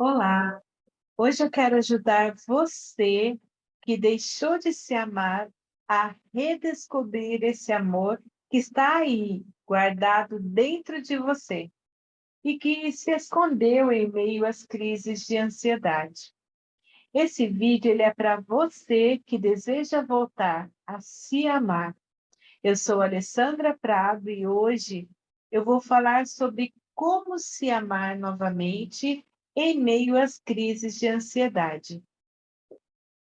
Olá, hoje eu quero ajudar você que deixou de se amar a redescobrir esse amor que está aí, guardado dentro de você e que se escondeu em meio às crises de ansiedade. Esse vídeo ele é para você que deseja voltar a se amar. Eu sou Alessandra Prado e hoje eu vou falar sobre como se amar novamente em meio às crises de ansiedade.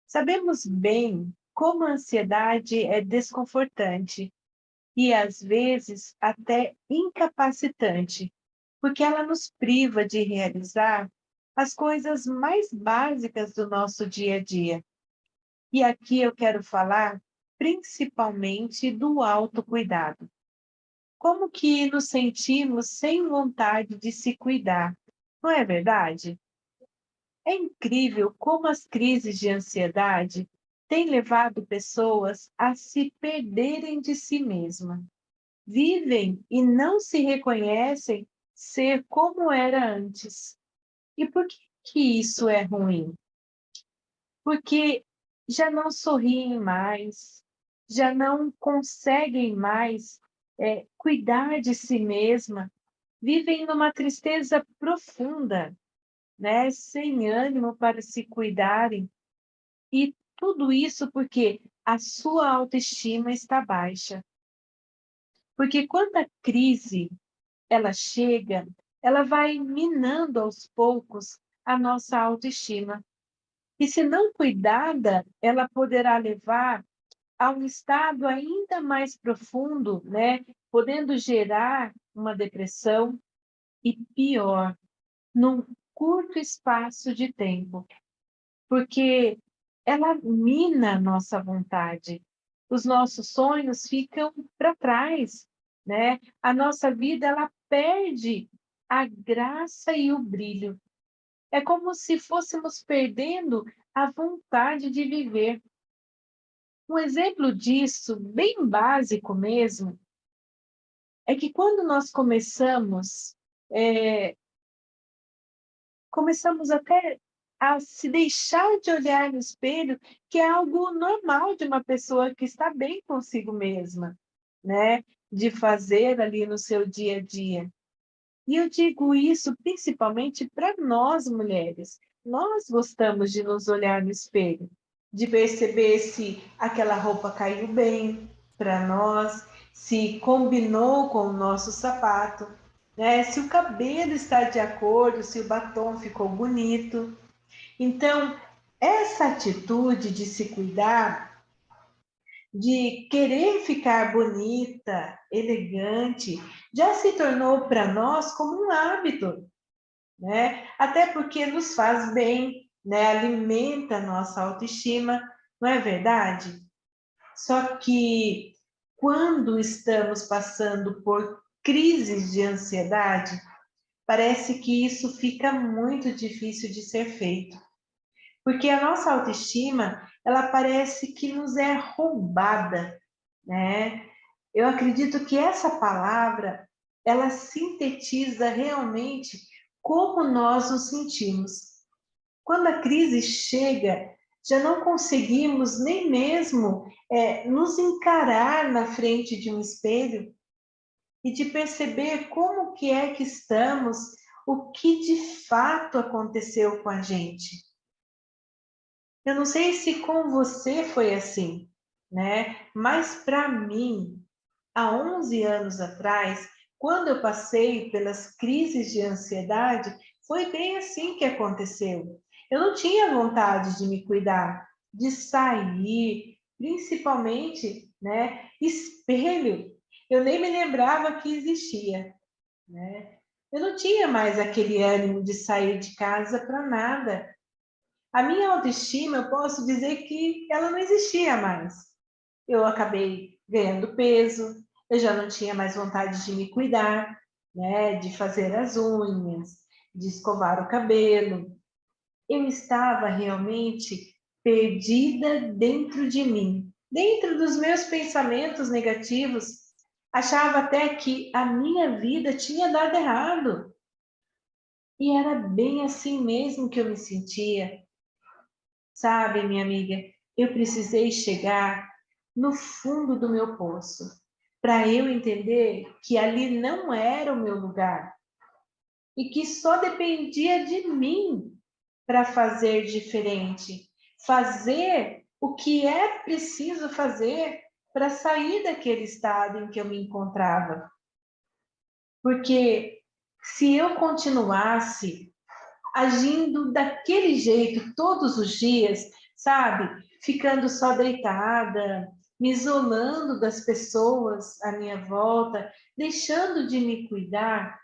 Sabemos bem como a ansiedade é desconfortante e, às vezes, até incapacitante, porque ela nos priva de realizar as coisas mais básicas do nosso dia a dia. E aqui eu quero falar principalmente do autocuidado. Como que nos sentimos sem vontade de se cuidar, não é verdade? É incrível como as crises de ansiedade têm levado pessoas a se perderem de si mesma. Vivem e não se reconhecem ser como era antes. E por que isso é ruim? Porque já não sorriem mais, já não conseguem mais cuidar de si mesma, vivem numa tristeza profunda, né? Sem ânimo para se cuidarem. E tudo isso porque a sua autoestima está baixa. Porque quando a crise ela chega, ela vai minando aos poucos a nossa autoestima. E se não cuidada, ela poderá levar a um estado ainda mais profundo, né? Podendo gerar uma depressão e pior, num curto espaço de tempo, porque ela mina a nossa vontade. Os nossos sonhos ficam para trás, né? A nossa vida ela perde a graça e o brilho. É como se fôssemos perdendo a vontade de viver. Um exemplo disso, bem básico mesmo, é que quando nós começamos até a se deixar de olhar no espelho, que é algo normal de uma pessoa que está bem consigo mesma, né? De fazer ali no seu dia a dia. E eu digo isso principalmente para nós mulheres. Nós gostamos de nos olhar no espelho, de perceber se aquela roupa caiu bem para nós, se combinou com o nosso sapato, né? Se o cabelo está de acordo, se o batom ficou bonito. Então, essa atitude de se cuidar, de querer ficar bonita, elegante, já se tornou para nós como um hábito, né? Até porque nos faz bem, né? Alimenta a nossa autoestima, não é verdade? Só que quando estamos passando por crises de ansiedade, parece que isso fica muito difícil de ser feito. Porque a nossa autoestima, ela parece que nos é roubada, né? Eu acredito que essa palavra, ela sintetiza realmente como nós nos sentimos. Quando a crise chega, já não conseguimos nem mesmo nos encarar na frente de um espelho e de perceber como que é que estamos, o que de fato aconteceu com a gente. Eu não sei se com você foi assim, né? Mas para mim, há 11 anos atrás, quando eu passei pelas crises de ansiedade, foi bem assim que aconteceu. Eu não tinha vontade de me cuidar, de sair, principalmente, né? Espelho. Eu nem me lembrava que existia, né? Eu não tinha mais aquele ânimo de sair de casa para nada. A minha autoestima, eu posso dizer que ela não existia mais. Eu acabei ganhando peso, eu já não tinha mais vontade de me cuidar, né, de fazer as unhas, de escovar o cabelo. Eu estava realmente perdida dentro de mim, dentro dos meus pensamentos negativos. Achava até que a minha vida tinha dado errado. E era bem assim mesmo que eu me sentia. Sabe, minha amiga, eu precisei chegar no fundo do meu poço para eu entender que ali não era o meu lugar e que só dependia de mim para fazer diferente, fazer o que é preciso fazer para sair daquele estado em que eu me encontrava. Porque se eu continuasse agindo daquele jeito todos os dias, sabe? Ficando só deitada, me isolando das pessoas à minha volta, deixando de me cuidar,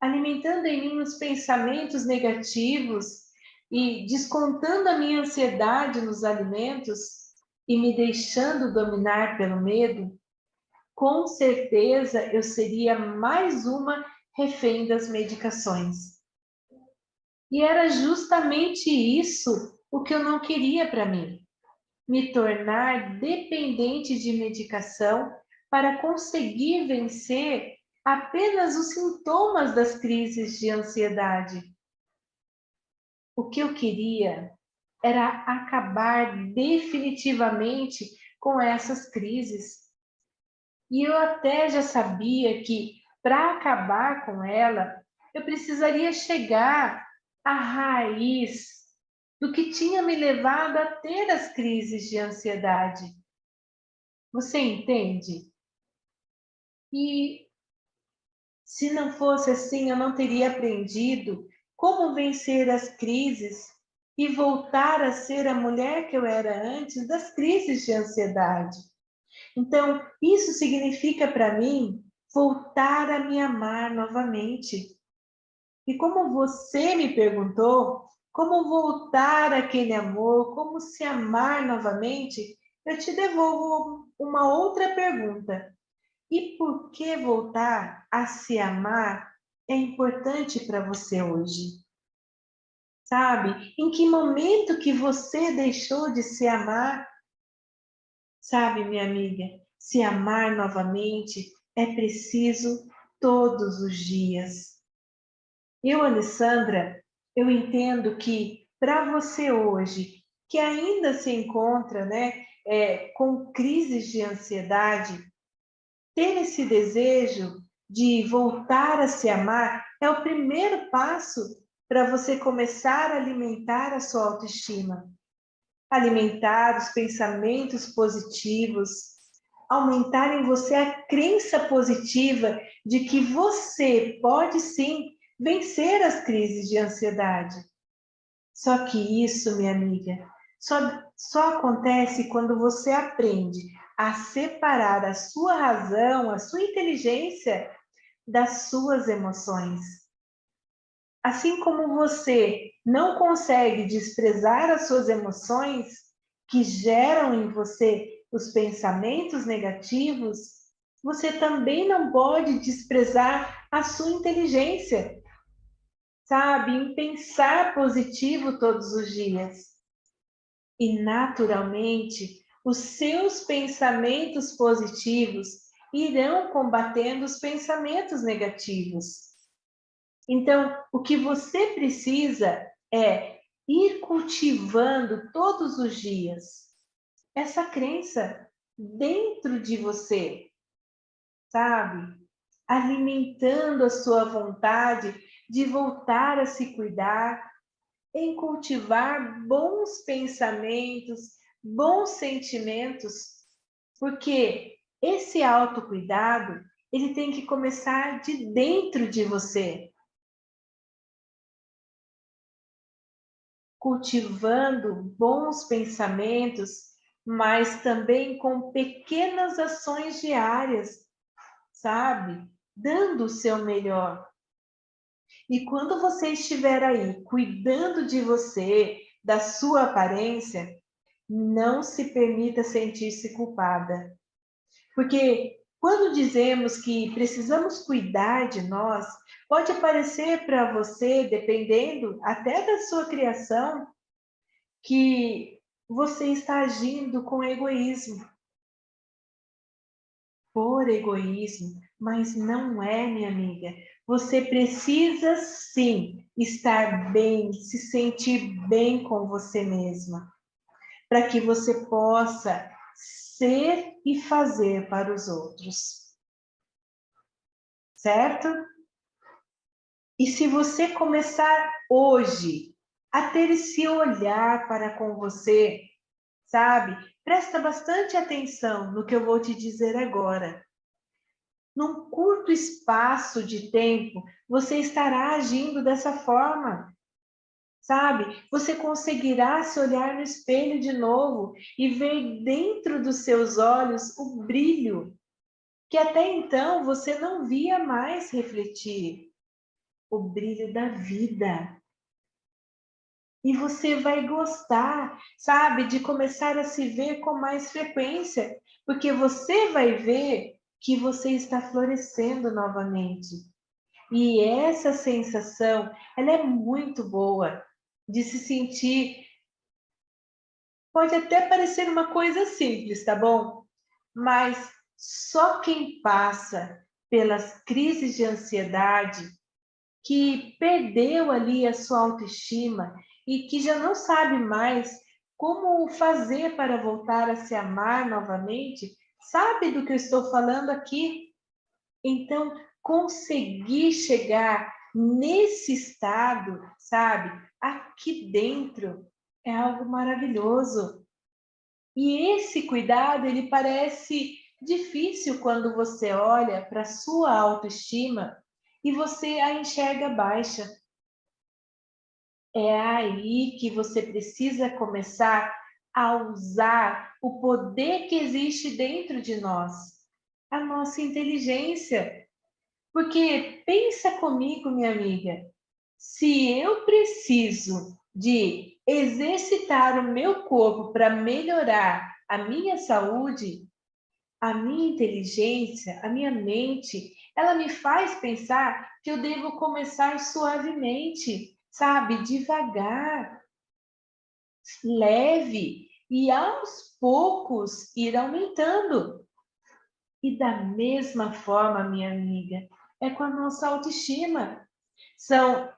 alimentando em mim os pensamentos negativos e descontando a minha ansiedade nos alimentos e me deixando dominar pelo medo, com certeza eu seria mais uma refém das medicações. E era justamente isso o que eu não queria para mim, me tornar dependente de medicação para conseguir vencer apenas os sintomas das crises de ansiedade. O que eu queria era acabar definitivamente com essas crises. E eu até já sabia que, para acabar com ela, eu precisaria chegar à raiz do que tinha me levado a ter as crises de ansiedade. Você entende? E se não fosse assim, eu não teria aprendido como vencer as crises e voltar a ser a mulher que eu era antes das crises de ansiedade. Então, isso significa para mim voltar a me amar novamente. E como você me perguntou, como voltar àquele amor, como se amar novamente, eu te devolvo uma outra pergunta. E por que voltar a se amar é importante para você hoje? Sabe? Em que momento que você deixou de se amar? Sabe, minha amiga, se amar novamente é preciso todos os dias. Eu, Alessandra, eu entendo que para você hoje, que ainda se encontra, né, com crises de ansiedade, ter esse desejo de voltar a se amar é o primeiro passo para você começar a alimentar a sua autoestima, alimentar os pensamentos positivos, aumentar em você a crença positiva de que você pode sim vencer as crises de ansiedade. Só que isso, minha amiga, só acontece quando você aprende a separar a sua razão, a sua inteligência das suas emoções. Assim como você não consegue desprezar as suas emoções que geram em você os pensamentos negativos, você também não pode desprezar a sua inteligência, sabe? Em pensar positivo todos os dias. E, naturalmente, os seus pensamentos positivos irão combatendo os pensamentos negativos. Então, o que você precisa é ir cultivando todos os dias essa crença dentro de você, sabe? Alimentando a sua vontade de voltar a se cuidar, em cultivar bons pensamentos, bons sentimentos, porque esse autocuidado, ele tem que começar de dentro de você, cultivando bons pensamentos, mas também com pequenas ações diárias, sabe? Dando o seu melhor. E quando você estiver aí cuidando de você, da sua aparência, não se permita sentir-se culpada. Porque quando dizemos que precisamos cuidar de nós, pode parecer para você, dependendo até da sua criação, que você está agindo com egoísmo, por egoísmo, mas não é, minha amiga. Você precisa sim estar bem, se sentir bem com você mesma, para que você possa ser e fazer para os outros, certo? E se você começar hoje a ter esse olhar para com você, sabe? Presta bastante atenção no que eu vou te dizer agora. Num curto espaço de tempo, você estará agindo dessa forma, sabe? Você conseguirá se olhar no espelho de novo e ver dentro dos seus olhos o brilho que até então você não via mais refletir, o brilho da vida. E você vai gostar, sabe, de começar a se ver com mais frequência, porque você vai ver que você está florescendo novamente. E essa sensação, ela é muito boa de se sentir. Pode até parecer uma coisa simples, tá bom? Mas só quem passa pelas crises de ansiedade, que perdeu ali a sua autoestima e que já não sabe mais como fazer para voltar a se amar novamente, sabe do que eu estou falando aqui? Então, conseguir chegar nesse estado, sabe, aqui dentro, é algo maravilhoso. E esse cuidado, ele parece difícil quando você olha para a sua autoestima e você a enxerga baixa. É aí que você precisa começar a usar o poder que existe dentro de nós, a nossa inteligência. Porque pensa comigo, minha amiga, se eu preciso de exercitar o meu corpo para melhorar a minha saúde, a minha inteligência, a minha mente, ela me faz pensar que eu devo começar suavemente, sabe? Devagar, leve e aos poucos ir aumentando. E da mesma forma, minha amiga, é com a nossa autoestima. São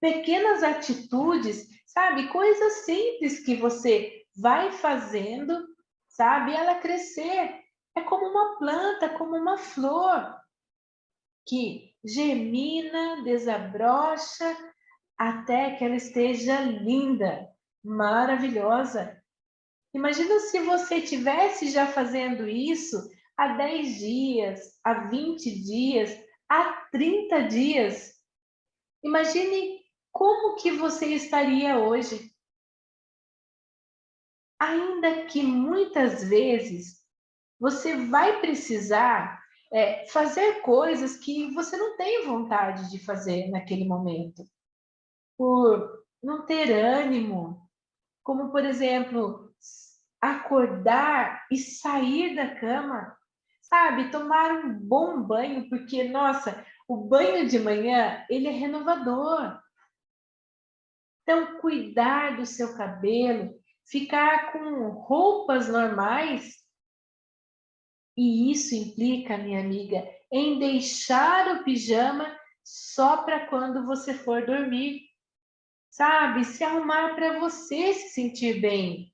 pequenas atitudes, sabe? Coisas simples que você vai fazendo, sabe? Ela crescer. É como uma planta, como uma flor que germina, desabrocha até que ela esteja linda, maravilhosa. Imagina se você tivesse já fazendo isso há 10 dias, há 20 dias, há 30 dias. Imagine como que você estaria hoje. Ainda que muitas vezes você vai precisar fazer coisas que você não tem vontade de fazer naquele momento, por não ter ânimo, como, por exemplo, acordar e sair da cama, sabe? Tomar um bom banho, porque, nossa, o banho de manhã, ele é renovador. Então, cuidar do seu cabelo, ficar com roupas normais, e isso implica, minha amiga, em deixar o pijama só para quando você for dormir, sabe? Se arrumar para você se sentir bem,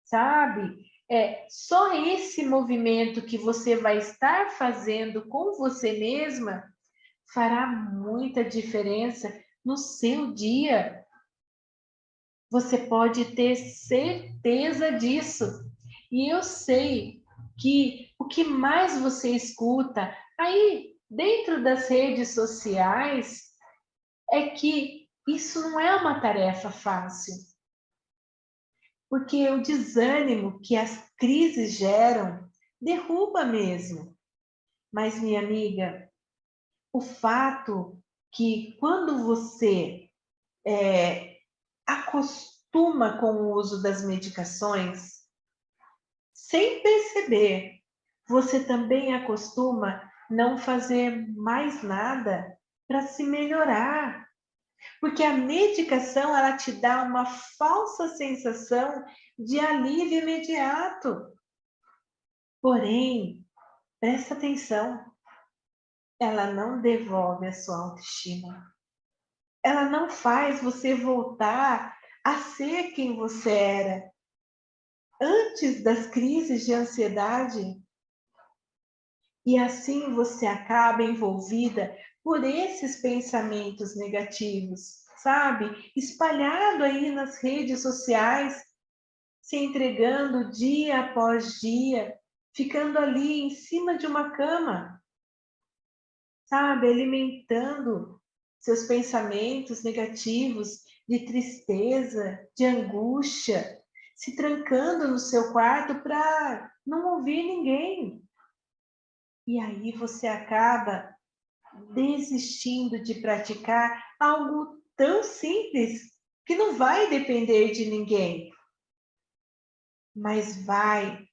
sabe? É só esse movimento que você vai estar fazendo com você mesma fará muita diferença no seu dia. Você pode ter certeza disso. E eu sei que o que mais você escuta aí dentro das redes sociais é que isso não é uma tarefa fácil, porque o desânimo que as crises geram derruba mesmo. Mas, minha amiga, o fato que quando você acostuma com o uso das medicações, sem perceber, você também acostuma não fazer mais nada para se melhorar. Porque a medicação, ela te dá uma falsa sensação de alívio imediato. Porém, presta atenção, ela não devolve a sua autoestima. ela não faz você voltar a ser quem você era antes das crises de ansiedade. E assim você acaba envolvida por esses pensamentos negativos, sabe? Espalhado aí nas redes sociais, se entregando dia após dia, ficando ali em cima de uma cama, sabe? Alimentando seus pensamentos negativos de tristeza, de angústia, se trancando no seu quarto para não ouvir ninguém. E aí você acaba desistindo de praticar algo tão simples que não vai depender de ninguém, mas vai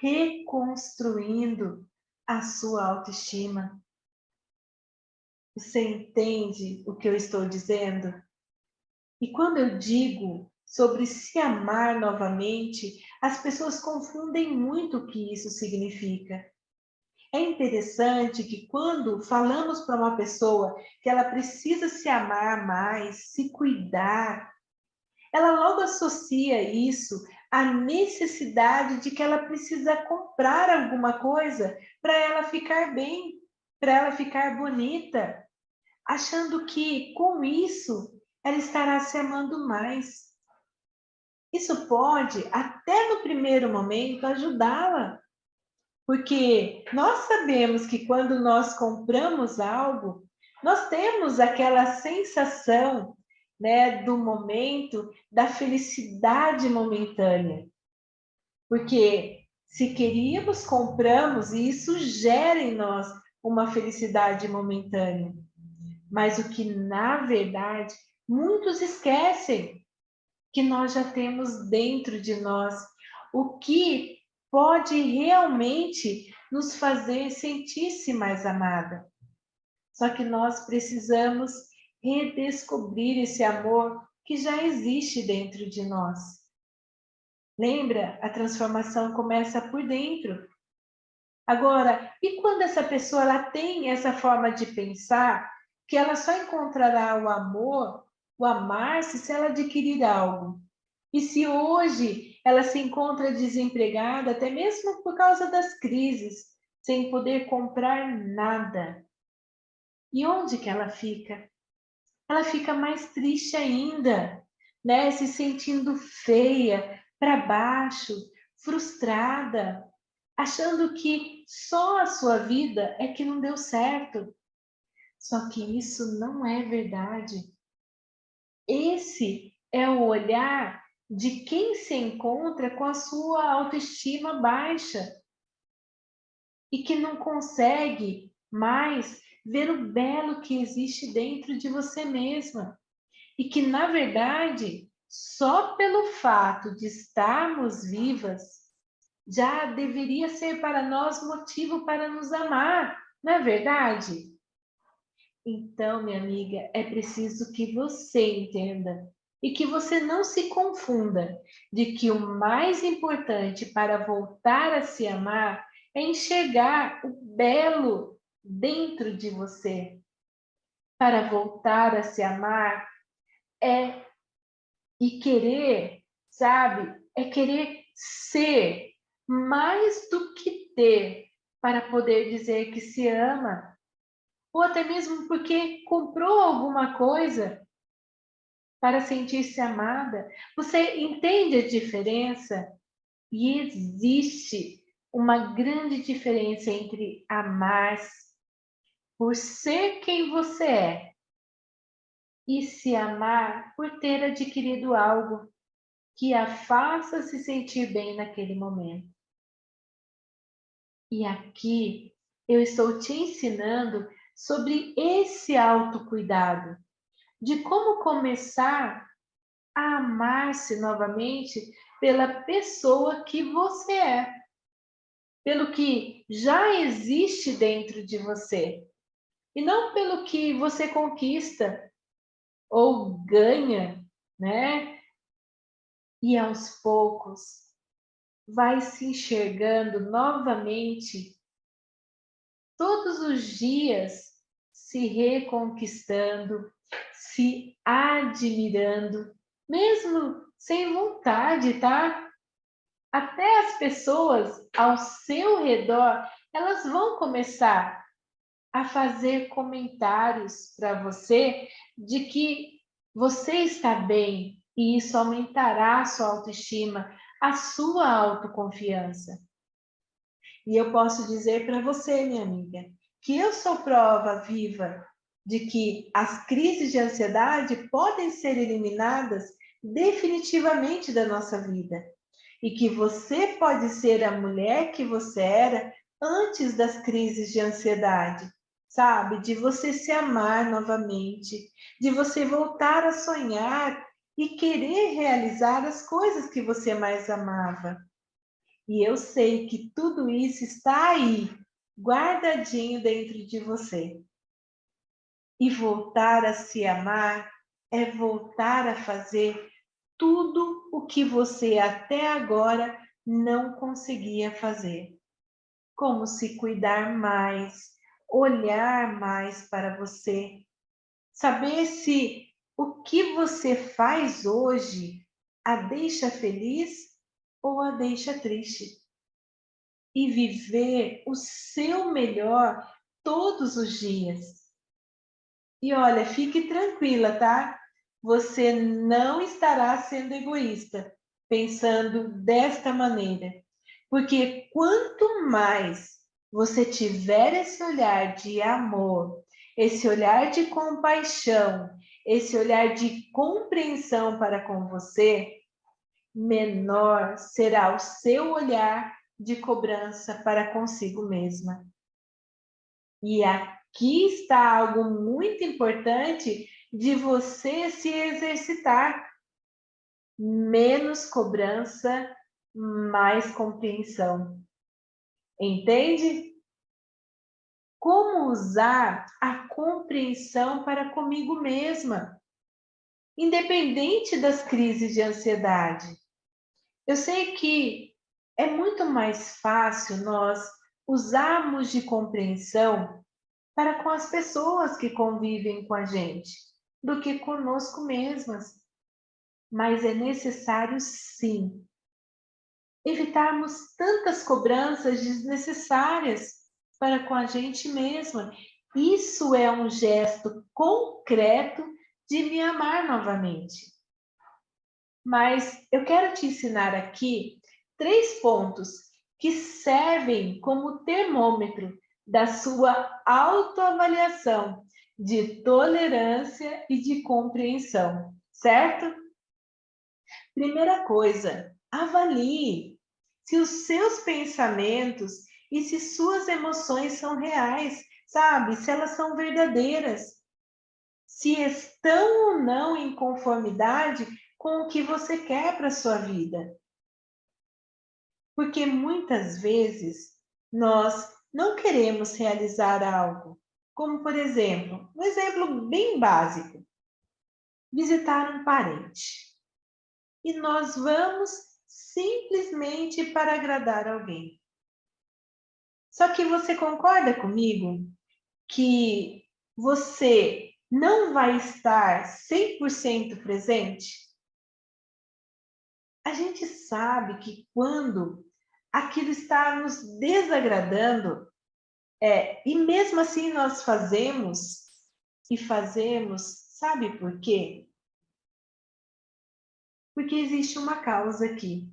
reconstruindo a sua autoestima. Você entende o que eu estou dizendo? E quando eu digo sobre se amar novamente, as pessoas confundem muito o que isso significa. É interessante que quando falamos para uma pessoa que ela precisa se amar mais, se cuidar, ela logo associa isso à necessidade de que ela precisa comprar alguma coisa para ela ficar bem, para ela ficar bonita, achando que com isso ela estará se amando mais. Isso pode, até no primeiro momento, ajudá-la, porque nós sabemos que quando nós compramos algo, nós temos aquela sensação, né, do momento, da felicidade momentânea. Porque se queríamos, compramos e isso gera em nós uma felicidade momentânea. Mas o que, na verdade, muitos esquecem que nós já temos dentro de nós, o que pode realmente nos fazer sentir-se mais amada. Só que nós precisamos redescobrir esse amor que já existe dentro de nós. Lembra? A transformação começa por dentro. Agora, e quando essa pessoa ela tem essa forma de pensar, que ela só encontrará o amor, o amar-se, se ela adquirir algo? E se hoje ela se encontra desempregada, até mesmo por causa das crises, sem poder comprar nada, e onde que ela fica? Ela fica mais triste ainda, né? Se sentindo feia, para baixo, frustrada, achando que só a sua vida é que não deu certo. Só que isso não é verdade. Esse é o olhar de quem se encontra com a sua autoestima baixa e que não consegue mais ver o belo que existe dentro de você mesma. E que, na verdade, só pelo fato de estarmos vivas, já deveria ser para nós motivo para nos amar, não é verdade? Então, minha amiga, é preciso que você entenda e que você não se confunda de que o mais importante para voltar a se amar é enxergar o belo dentro de você. Para voltar a se amar é e querer, sabe? É querer ser mais do que ter para poder dizer que se ama, ou até mesmo porque comprou alguma coisa para sentir-se amada. Você entende a diferença? E existe uma grande diferença entre amar por ser quem você é e se amar por ter adquirido algo que a faça se sentir bem naquele momento. E aqui eu estou te ensinando sobre esse autocuidado, de como começar a amar-se novamente pela pessoa que você é, pelo que já existe dentro de você, e não pelo que você conquista ou ganha, né? E aos poucos vai se enxergando novamente, todos os dias se reconquistando, se admirando, mesmo sem vontade, tá? Até as pessoas ao seu redor, elas vão começar a fazer comentários para você de que você está bem e isso aumentará a sua autoestima, a sua autoconfiança. E eu posso dizer para você, minha amiga, que eu sou prova viva de que as crises de ansiedade podem ser eliminadas definitivamente da nossa vida. E que você pode ser a mulher que você era antes das crises de ansiedade, sabe? De você se amar novamente, de você voltar a sonhar e querer realizar as coisas que você mais amava. E eu sei que tudo isso está aí, guardadinho dentro de você. E voltar a se amar é voltar a fazer tudo o que você até agora não conseguia fazer. Como se cuidar mais, olhar mais para você, saber se o que você faz hoje a deixa feliz ou a deixa triste. E viver o seu melhor todos os dias. E olha, fique tranquila, tá? Você não estará sendo egoísta, pensando desta maneira. Porque quanto mais você tiver esse olhar de amor, esse olhar de compaixão, esse olhar de compreensão para com você, menor será o seu olhar de cobrança para consigo mesma. E aqui está algo muito importante de você se exercitar. Menos cobrança, mais compreensão. Entende? Como usar a compreensão para comigo mesma, independente das crises de ansiedade. Eu sei que é muito mais fácil nós usarmos de compreensão para com as pessoas que convivem com a gente, do que conosco mesmas. Mas é necessário, sim, evitarmos tantas cobranças desnecessárias para com a gente mesma. Isso é um gesto concreto de me amar novamente. Mas eu quero te ensinar aqui 3 pontos que servem como termômetro da sua autoavaliação de tolerância e de compreensão, certo? Primeira coisa, avalie se os seus pensamentos e se suas emoções são reais, sabe? Se elas são verdadeiras, se estão ou não em conformidade com o que você quer para a sua vida. Porque muitas vezes nós não queremos realizar algo, como por exemplo, um exemplo bem básico, visitar um parente. E nós vamos simplesmente para agradar alguém. Só que você concorda comigo que você não vai estar 100% presente? A gente sabe que quando aquilo está nos desagradando, e mesmo assim nós fazemos, e fazemos, sabe por quê? Porque existe uma causa aqui.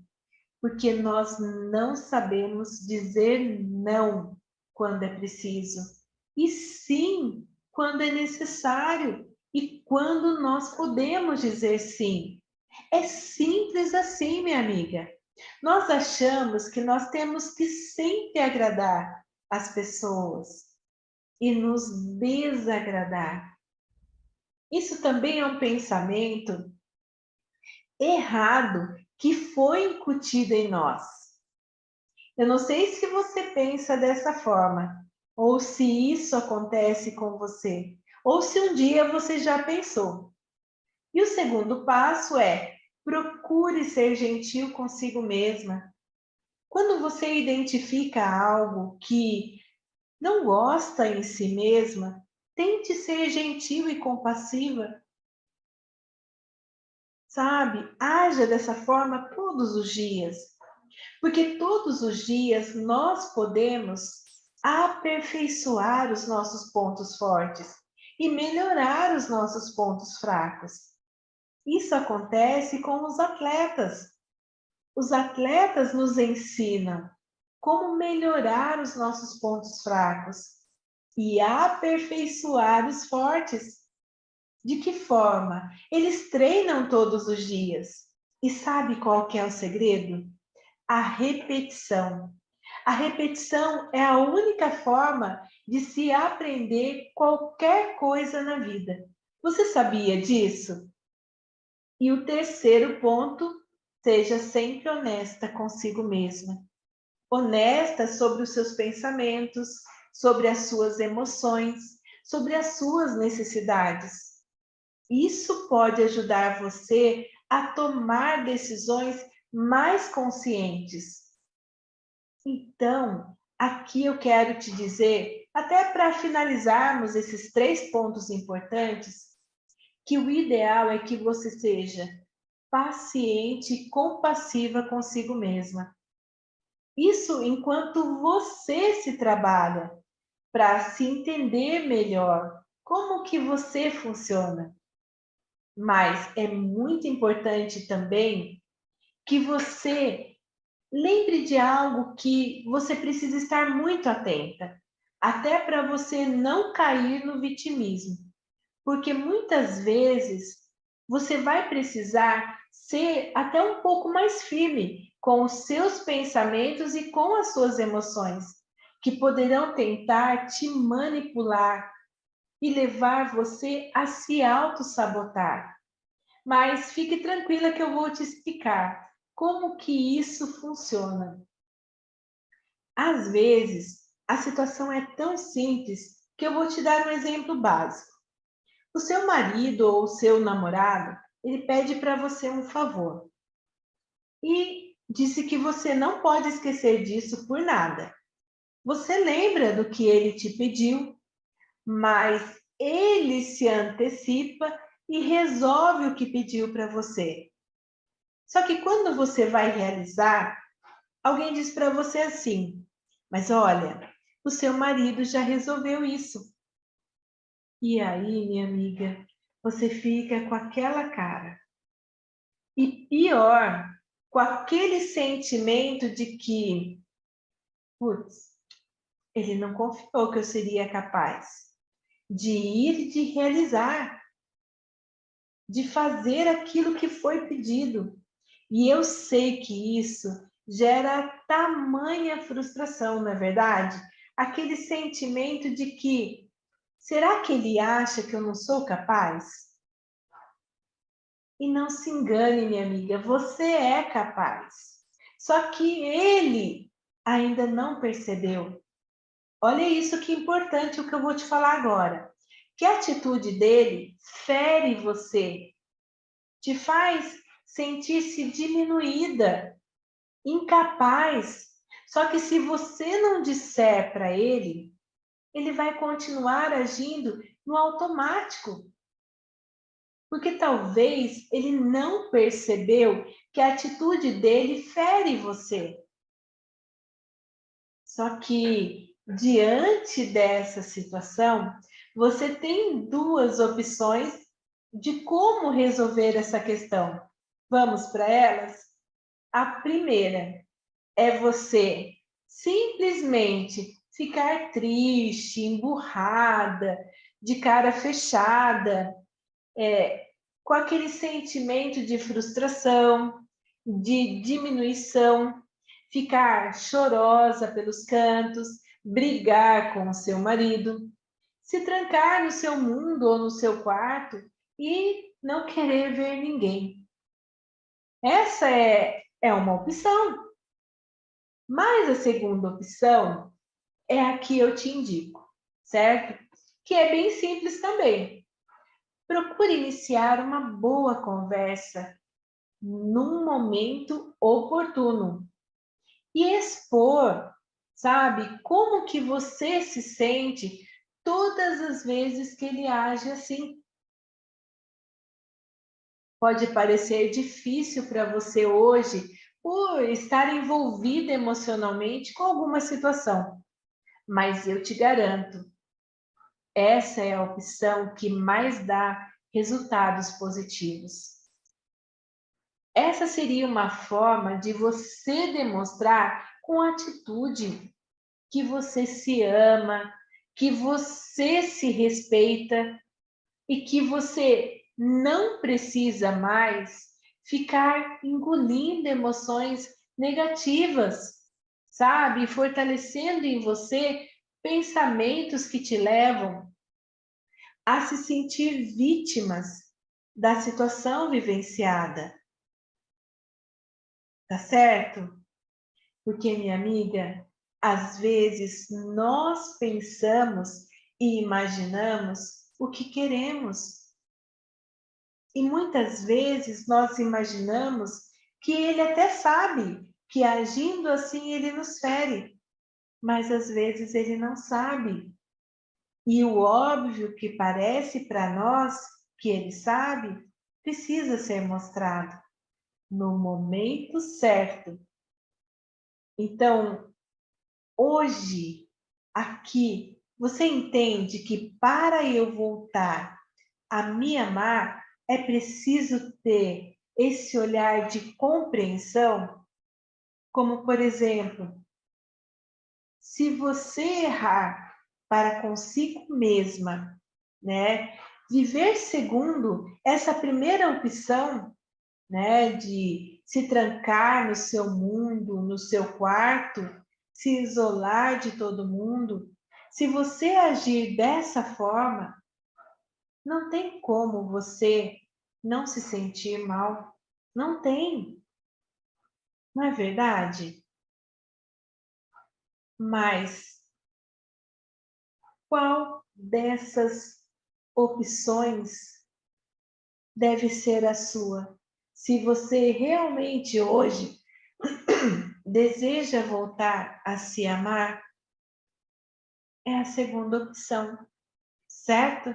Porque nós não sabemos dizer não quando é preciso, e sim quando é necessário, e quando nós podemos dizer sim. É simples assim, minha amiga. Nós achamos que nós temos que sempre agradar as pessoas e nos desagradar. Isso também é um pensamento errado que foi incutido em nós. Eu não sei se você pensa dessa forma, ou se isso acontece com você, ou se um dia você já pensou. E o segundo passo é: procure ser gentil consigo mesma. Quando você identifica algo que não gosta em si mesma, tente ser gentil e compassiva. sabe? Haja dessa forma todos os dias, porque todos os dias nós podemos aperfeiçoar os nossos pontos fortes e melhorar os nossos pontos fracos. Isso acontece com os atletas. Os atletas nos ensinam como melhorar os nossos pontos fracos e aperfeiçoar os fortes. De que forma? Eles treinam todos os dias. E sabe qual que é o segredo? A repetição. A repetição é a única forma de se aprender qualquer coisa na vida. Você sabia disso? E o terceiro ponto, seja sempre honesta consigo mesma. Honesta sobre os seus pensamentos, sobre as suas emoções, sobre as suas necessidades. Isso pode ajudar você a tomar decisões mais conscientes. Então, aqui eu quero te dizer, até para finalizarmos esses 3 pontos importantes, que o ideal é que você seja paciente e compassiva consigo mesma. Isso enquanto você se trabalha para se entender melhor, como que você funciona. Mas é muito importante também que você lembre de algo que você precisa estar muito atenta, até para você não cair no vitimismo, porque muitas vezes você vai precisar ser até um pouco mais firme com os seus pensamentos e com as suas emoções, que poderão tentar te manipular e levar você a se auto-sabotar. Mas fique tranquila que eu vou te explicar como que isso funciona. Às vezes, a situação é tão simples que eu vou te dar um exemplo básico. O seu marido ou o seu namorado, ele pede para você um favor e disse que você não pode esquecer disso por nada. Você lembra do que ele te pediu, mas ele se antecipa e resolve o que pediu para você. Só que quando você vai realizar, alguém diz para você assim: mas olha, o seu marido já resolveu isso. E aí, minha amiga, você fica com aquela cara. E pior, com aquele sentimento de que, putz, ele não confiou que eu seria capaz de ir e de realizar, de fazer aquilo que foi pedido. E eu sei que isso gera tamanha frustração, não é verdade? Aquele sentimento de que, será que ele acha que eu não sou capaz? E não se engane, minha amiga, você é capaz. Só que ele ainda não percebeu. Olha isso que importante o que eu vou te falar agora. Que a atitude dele fere você, te faz sentir-se diminuída, incapaz. Só que se você não disser para ele, ele vai continuar agindo no automático. Porque talvez ele não percebeu que a atitude dele fere você. Só que, diante dessa situação, você tem duas opções de como resolver essa questão. Vamos para elas? A primeira é você simplesmente ficar triste, emburrada, de cara fechada, com aquele sentimento de frustração, de diminuição, ficar chorosa pelos cantos, brigar com o seu marido, se trancar no seu mundo ou no seu quarto e não querer ver ninguém. Essa é uma opção. Mas a segunda opção é a que eu te indico, certo? Que é bem simples também. Procure iniciar uma boa conversa num momento oportuno e expor, sabe, como que você se sente todas as vezes que ele age assim. Pode parecer difícil para você hoje, por estar envolvida emocionalmente com alguma situação, mas eu te garanto, essa é a opção que mais dá resultados positivos. Essa seria uma forma de você demonstrar com atitude que você se ama, que você se respeita e que você não precisa mais ficar engolindo emoções negativas, sabe? Fortalecendo em você pensamentos que te levam a se sentir vítimas da situação vivenciada, tá certo? Porque, minha amiga, às vezes nós pensamos e imaginamos o que queremos. E muitas vezes nós imaginamos que ele até sabe que agindo assim ele nos fere, mas às vezes ele não sabe. E o óbvio que parece para nós que ele sabe, precisa ser mostrado no momento certo. Então, hoje, aqui, você entende que para eu voltar a me amar, é preciso ter esse olhar de compreensão, como por exemplo, se você errar para consigo mesma, né, viver segundo essa primeira opção, né, de se trancar no seu mundo, no seu quarto, se isolar de todo mundo, se você agir dessa forma, não tem como você não se sentir mal. Não tem, não é verdade? Mas qual dessas opções deve ser a sua? Se você realmente hoje deseja voltar a se amar, é a segunda opção, certo?